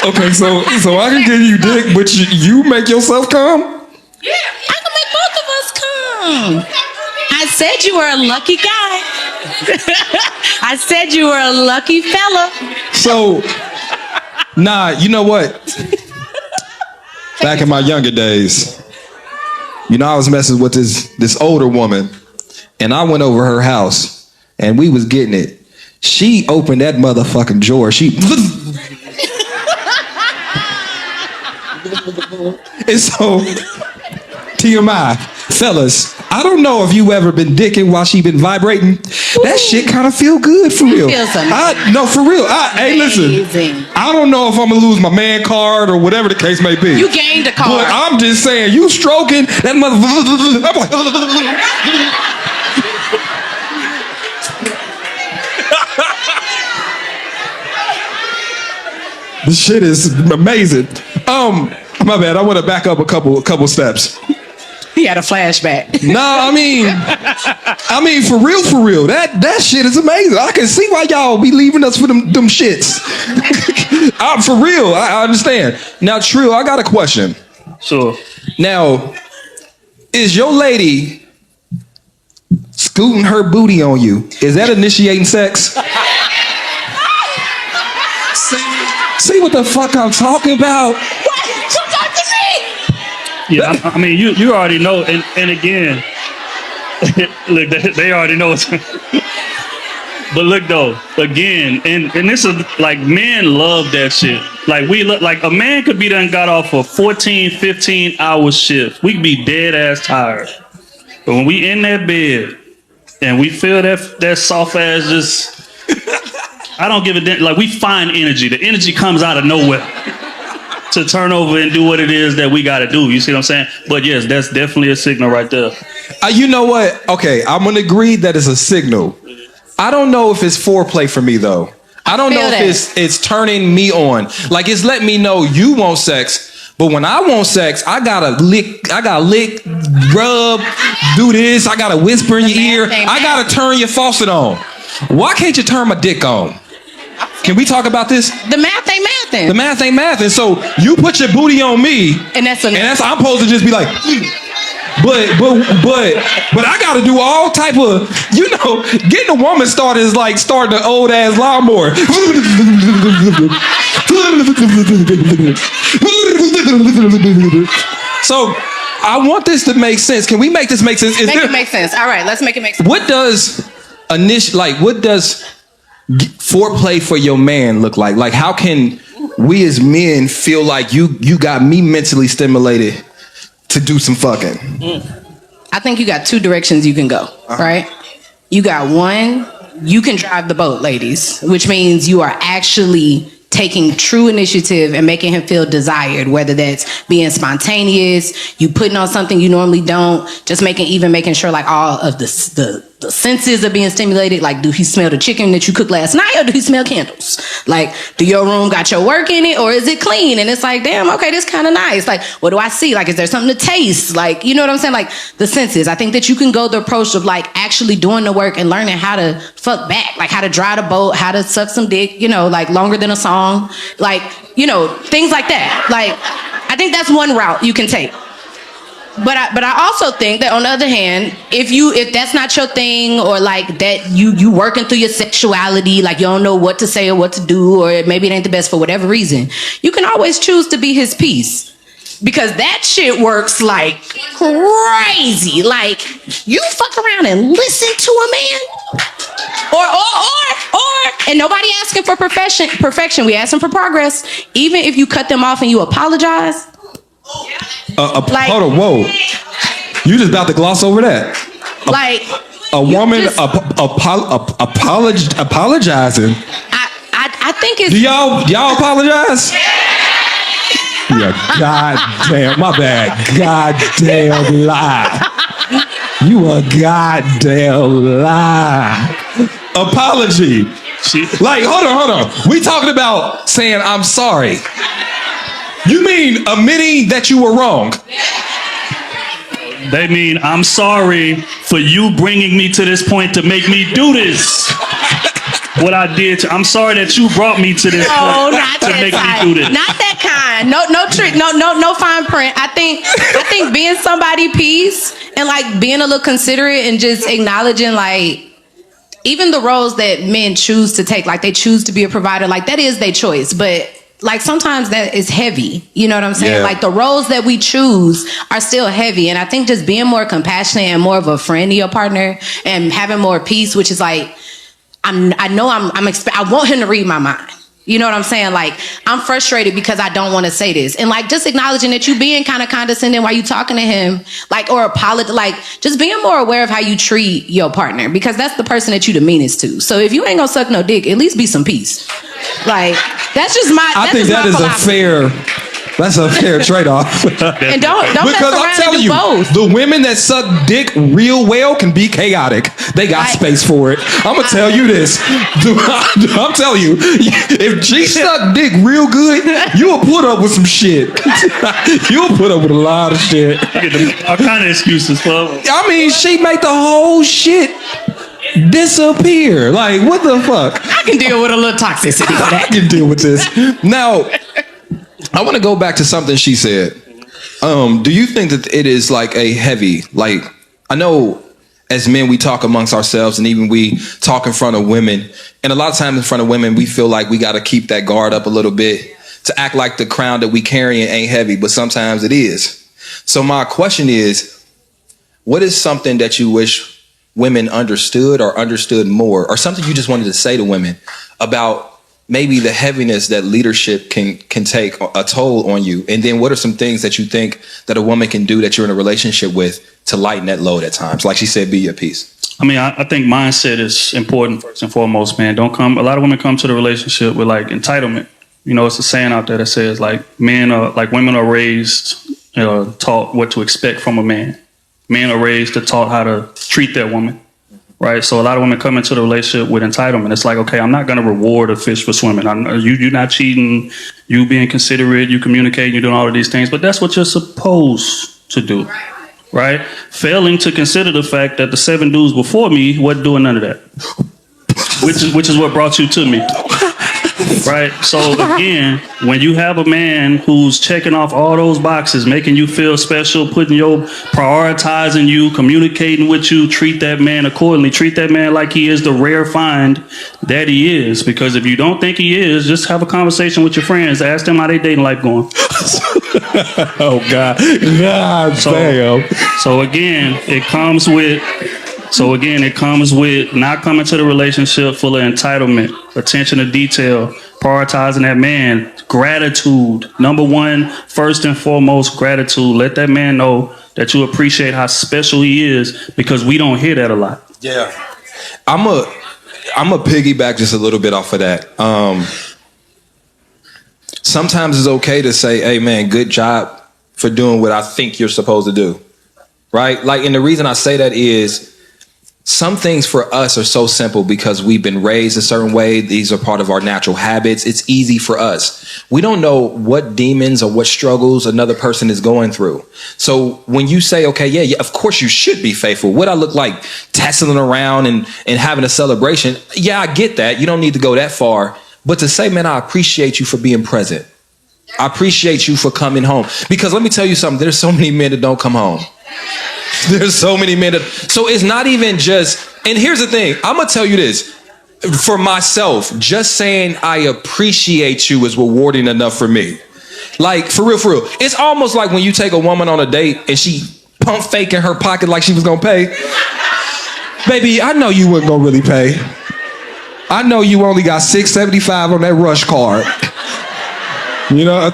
okay, so I can give you dick, but you make yourself come. Yeah, I can make both of us come. I said you were a lucky guy. I said you were a lucky fella. So, nah, you know what? Back in my younger days, I was messing with this older woman, and I went over her house, and we was getting it. She opened that motherfucking drawer. And so, TMI, fellas, I don't know if you ever been dicking while she been vibrating. That shit kind of feel good for real. Feels amazing. No, for real. Hey, listen. I don't know if I'm gonna lose my man card or whatever the case may be. You gained a card. But I'm just saying, you stroking that motherfucker. I'm like, this shit is amazing. My bad. I want to back up a couple steps. He had a flashback. No, I mean, for real. That shit is amazing. I can see why y'all be leaving us for them shits. For real, I understand. Now, Trill, I got a question. Sure. Now, is your lady scooting her booty on you? Is that initiating sex? See what the fuck I'm talking about? Yeah, I mean, you already know, and again, look, they already know it's. But look though, again, and this is like, men love that shit. Like like a man could be done got off a 14, 15 hour shift. We could be dead ass tired. But when we in that bed and we feel that soft ass just, I don't give a damn, like we find energy. The energy comes out of nowhere to turn over and do what it is that we got to do. You see what I'm saying? But yes, that's definitely a signal right there. You know what? Okay, I'm gonna agree that it's a signal. I don't know if it's foreplay for me though. I don't know if it's turning me on. Like it's letting me know you want sex, but when I want sex, I gotta lick, rub, do this. I gotta whisper in your ear. I gotta turn your faucet on. Why can't you turn my dick on? Can we talk about this? The math ain't mathing. The math ain't mathing. So you put your booty on me, and that's I'm supposed to just be like. But I gotta do all type of, getting a woman started is like starting an old ass lawnmower. So I want this to make sense. Can we make this make sense? Make it make sense. All right, let's make it make sense. What does foreplay for your man look like? Like how can we as men feel like you got me mentally stimulated to do some fucking? I think you got two directions you can go, right? You got one, you can drive the boat, ladies, which means you are actually taking true initiative and making him feel desired, whether that's being spontaneous, you putting on something you normally don't, just making sure like all of the senses are being stimulated. Like, do he smell the chicken that you cooked last night, or do he smell candles? Like, do your room got your work in it, or is it clean? And it's like, damn, okay, this kind of nice. Like, what do I see? Like, is there something to taste? Like, you know what I'm saying? Like, the senses. I think that you can go the approach of like actually doing the work and learning how to fuck back, like how to dry the boat, how to suck some dick, like longer than a song, like, things like that. Like, I think that's one route you can take. But I also think that on the other hand, if that's not your thing, or like that you working through your sexuality, like you don't know what to say or what to do, or maybe it ain't the best for whatever reason, you can always choose to be his piece. Because that shit works like crazy. Like, you fuck around and listen to a man. Or, and nobody asking for perfection. We asking for progress. Even if you cut them off and you apologize. Hold on, whoa. You just about to gloss over that. A woman apologizing. I think it's... Do y'all apologize? Yeah, goddamn, my bad. Goddamn lie. You a goddamn lie. Apology. Like, hold on. We talking about saying I'm sorry. You mean admitting that you were wrong? They mean I'm sorry for you bringing me to this point to make me do this. What I did I'm sorry that you brought me to this point to make me do this. Not that kind. No trick. No fine print. I think being somebody piece and like being a little considerate and just acknowledging like even the roles that men choose to take, like they choose to be a provider, like that is their choice. But like sometimes that is heavy. You know what I'm saying? Yeah. Like the roles that we choose are still heavy. And I think just being more compassionate and more of a friend to your partner and having more peace, which is like, I want him to read my mind. You know what I'm saying? Like, I'm frustrated because I don't want to say this. And like, just acknowledging that you being kind of condescending while you talking to him, like, or like, just being more aware of how you treat your partner, because that's the person that you the meanest to. So if you ain't gonna suck no dick, at least be some peace. Like, that's just my, I think that is a fair That's a fair trade-off. And don't Because mess around I'm telling and do you, both. the women that suck dick real well can be chaotic. They got space for it. I'm gonna tell you this. I'm telling you, if she suck dick real good, you'll put up with some shit. You'll put up with a lot of shit. All kind of excuses, for. I mean, she make the whole shit disappear. Like, what the fuck? I can deal with a little toxicity. I can deal with this. Now, I want to go back to something she said. Do you think that it is like a heavy, like, I know as men we talk amongst ourselves and even we talk in front of women, and a lot of times in front of women we feel like we got to keep that guard up a little bit to act like the crown that we carrying ain't heavy, but sometimes it is. So my question is, what is something that you wish women understood or understood more, or something you just wanted to say to women about maybe the heaviness that leadership can take a toll on you? And then what are some things that you think that a woman can do that you're in a relationship with to lighten that load at times? Like she said, be your peace. I mean, I think mindset is important first and foremost, man. A lot of women come to the relationship with like entitlement. You know, it's a saying out there that says like women are raised, taught what to expect from a man. Men are raised to taught how to treat their woman, right? So a lot of women come into the relationship with entitlement. It's like, okay, I'm not going to reward a fish for swimming. You're not cheating, you being considerate, you communicating, you're doing all of these things, but that's what you're supposed to do, right? Failing to consider the fact that the 7 dudes before me wasn't doing none of that, which is what brought you to me. Right. So again, when you have a man who's checking off all those boxes, making you feel special, prioritizing you, communicating with you, treat that man accordingly. Treat that man like he is the rare find that he is. Because if you don't think he is, just have a conversation with your friends. Ask them how they dating life going. Oh God. Damn. So again, it comes with not coming to the relationship full of entitlement, attention to detail, prioritizing that man, gratitude. Number one, first and foremost, gratitude. Let that man know that you appreciate how special he is, because we don't hear that a lot. Yeah. I'm a piggyback just a little bit off of that. Sometimes it's okay to say, hey man, good job for doing what I think you're supposed to do. Right? Like, and the reason I say that is, some things for us are so simple because we've been raised a certain way. These are part of our natural habits. It's easy for us. We don't know what demons or what struggles another person is going through. So when you say, okay, yeah, of course you should be faithful. What I look like tasseling around and having a celebration. Yeah, I get that. You don't need to go that far. But to say, man, I appreciate you for being present. I appreciate you for coming home. Because let me tell you something. There's so many men that don't come home. There's so many men that, so it's not even just, and here's the thing, I'm gonna tell you this, for myself, just saying I appreciate you is rewarding enough for me. Like, for real, it's almost like when you take a woman on a date and she pump fake in her pocket like she was gonna pay. Baby, I know you wasn't gonna really pay. I know you only got $6.75 on that rush card. You know, on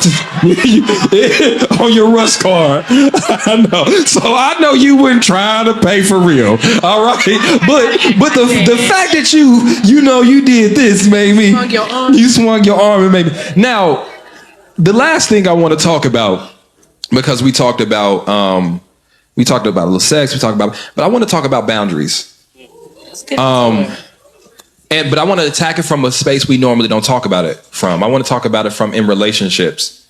your Rush card. I know. So I know you weren't trying to pay for real. All right. But the fact that you did this made me. You swung your arm and made me. Now, the last thing I want to talk about, because we talked about a little sex, but I want to talk about boundaries. But I want to attack it from a space we normally don't talk about it from. I want to talk about it from in relationships.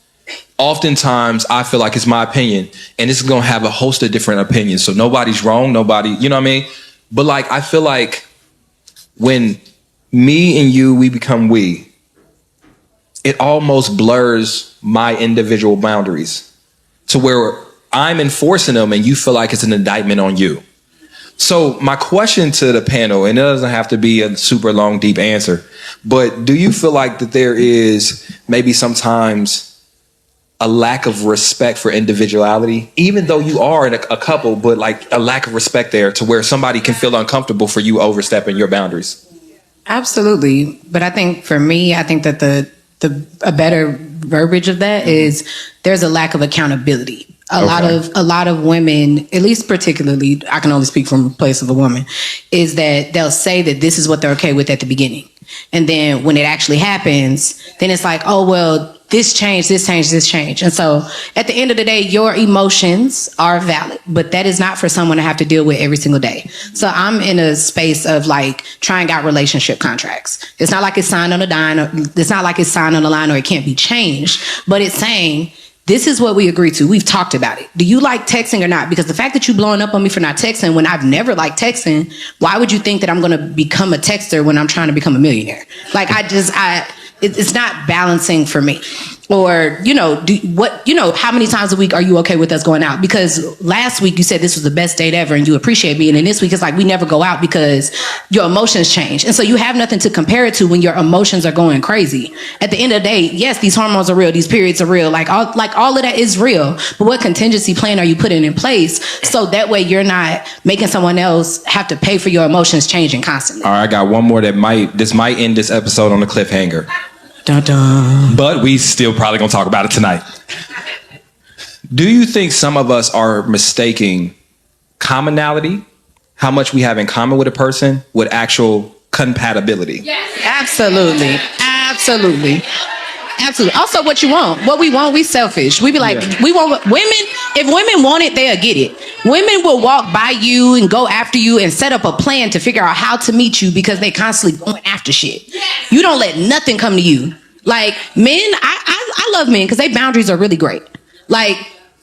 Oftentimes, I feel like it's my opinion, and this is going to have a host of different opinions. So nobody's wrong, you know what I mean? But like, I feel like when me and you, we become we, it almost blurs my individual boundaries to where I'm enforcing them and you feel like it's an indictment on you. So my question to the panel, and it doesn't have to be a super long, deep answer, but do you feel like that there is maybe sometimes a lack of respect for individuality, even though you are in a couple, but like a lack of respect there to where somebody can feel uncomfortable for you overstepping your boundaries? Absolutely. But I think for me, I think that a better verbiage of that is there's a lack of accountability. A lot of women, at least particularly, I can only speak from a place of a woman, is that they'll say that this is what they're okay with at the beginning. And then when it actually happens, then it's like, oh, well, this changed, this changed, this changed. And so at the end of the day, your emotions are valid, but that is not for someone to have to deal with every single day. So I'm in a space of like trying out relationship contracts. It's not like it's signed on the line, it's not like it's signed on the line or it can't be changed, but it's saying, this is what we agreed to. We've talked about it. Do you like texting or not? Because the fact that you blowing up on me for not texting when I've never liked texting, why would you think that I'm going to become a texter when I'm trying to become a millionaire? Like it's not balancing for me. Or, how many times a week are you okay with us going out? Because last week you said this was the best date ever and you appreciate me. And then this week it's like we never go out because your emotions change. And so you have nothing to compare it to when your emotions are going crazy. At the end of the day, yes, these hormones are real. These periods are real. Like all of that is real. But what contingency plan are you putting in place so that way you're not making someone else have to pay for your emotions changing constantly? All right, I got one more that might end this episode on a cliffhanger. Dun, dun. But we still probably gonna talk about it tonight. Do you think some of us are mistaking commonality, how much we have in common with a person, with actual compatibility? Yes. Absolutely. Also, what you want. What we want, we selfish. We be like, we want women. If women want it, they'll get it. Women will walk by you and go after you and set up a plan to figure out how to meet you because they constantly going after shit. You don't let nothing come to you. Like men, I love men because their boundaries are really great. Like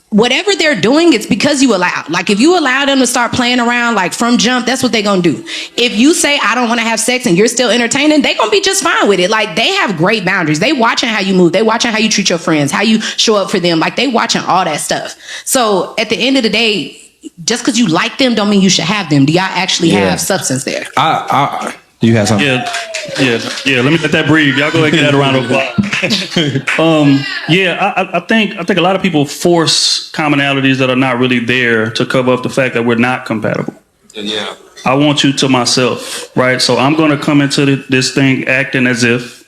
whatever they're doing, it's because you allow. Like if you allow them to start playing around, like from jump, that's what they're gonna do. If you say I don't want to have sex and you're still entertaining, they're gonna be just fine with it. Like they have great boundaries. They watching how you move. They watching how you treat your friends, how you show up for them. Like they watching all that stuff. So at the end of the day, just because you like them don't mean you should have them. Do y'all actually have substance there? Do you have something? Yeah. Let me let that breathe. Y'all go ahead and get that around of applause. I think a lot of people force commonalities that are not really there to cover up the fact that we're not compatible. Yeah. I want you to myself, right? So I'm going to come into this thing acting as if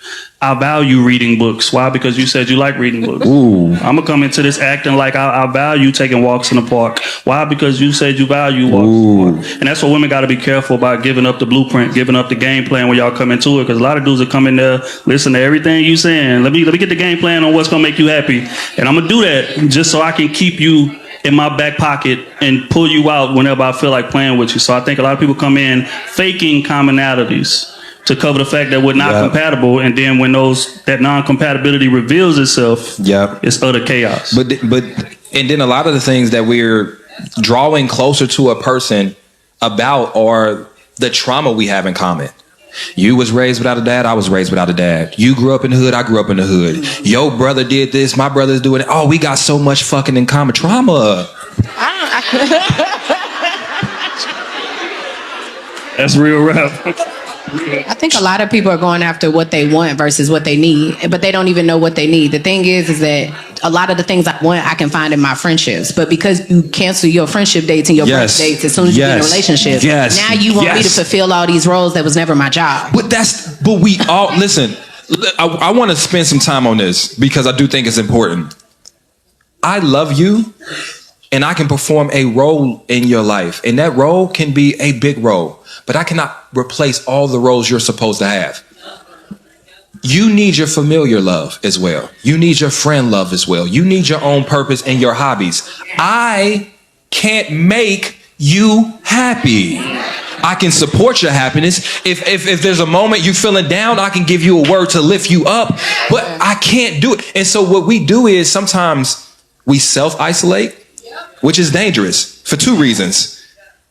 I value reading books. Why? Because you said you like reading books. Ooh. I'm gonna come into this acting like I value taking walks in the park. Why? Because you said you value walks in the park. And that's what women got to be careful about, giving up the blueprint, giving up the game plan when y'all come into it. Because a lot of dudes are coming there, listen to everything you saying. Let me get the game plan on what's gonna make you happy, and I'm gonna do that just so I can keep you in my back pocket and pull you out whenever I feel like playing with you. So I think a lot of people come in faking commonalities to cover the fact that we're not compatible, and then when that non-compatibility reveals itself, it's utter chaos. But and then a lot of the things that we're drawing closer to a person about are the trauma we have in common. You was raised without a dad, I was raised without a dad. You grew up in the hood, I grew up in the hood. Your brother did this, my brother's doing it. Oh, we got so much fucking in common. Trauma. That's real rap. I think a lot of people are going after what they want versus what they need, but they don't even know what they need. The thing is that a lot of the things I want, I can find in my friendships. But because you cancel your friendship dates and your break dates as soon as you get in a relationship, now you want me to fulfill all these roles that was never my job. But we all, listen, I want to spend some time on this because I do think it's important. I love you and I can perform a role in your life. And that role can be a big role. But I cannot replace all the roles you're supposed to have. You need your familiar love as well. You need your friend love as well. You need your own purpose and your hobbies. I can't make you happy. I can support your happiness. If there's a moment you're feeling down, I can give you a word to lift you up. But I can't do it. And so what we do is sometimes we self-isolate, which is dangerous for two reasons.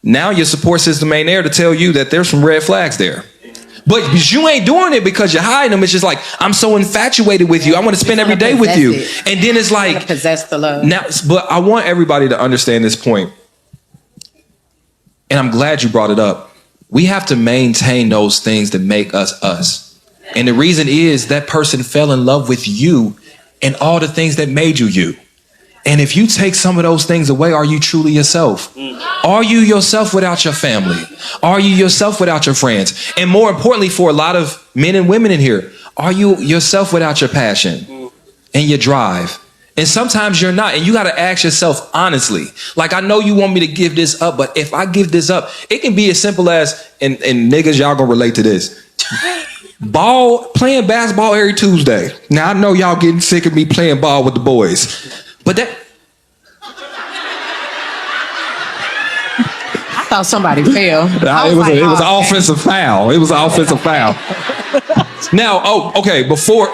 Now your support system ain't there to tell you that there's some red flags there. But you ain't doing it because you're hiding them. It's just like, I'm so infatuated with you. I want to spend every day with you. And then it's like, possess the love. Now, but I want everybody to understand this point. And I'm glad you brought it up. We have to maintain those things that make us us. And the reason is that person fell in love with you and all the things that made you you. And if you take some of those things away, are you truly yourself? Are you yourself without your family? Are you yourself without your friends? And more importantly, for a lot of men and women in here, are you yourself without your passion and your drive? And sometimes you're not. And you got to ask yourself honestly, like, I know you want me to give this up, but if I give this up, it can be as simple as, and niggas, y'all gonna relate to this. playing basketball every Tuesday. Now I know y'all getting sick of me playing ball with the boys, but that. I thought somebody fell. It was an offensive foul. It was an offensive foul. Now, okay. Before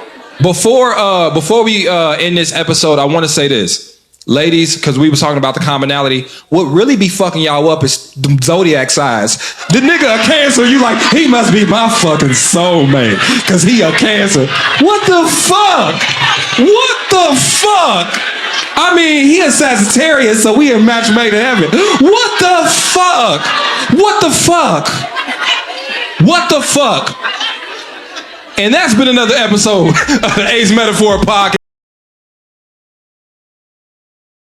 we end this episode, I want to say this. Ladies, because we was talking about the commonality, what really be fucking y'all up is the zodiac signs. The nigga a Cancer, you like, he must be my fucking soulmate, because he a Cancer. What the fuck? What the fuck? I mean, he a Sagittarius, so we a match made in heaven. What the fuck? What the fuck? What the fuck? And that's been another episode of the Ace Metaphor Podcast.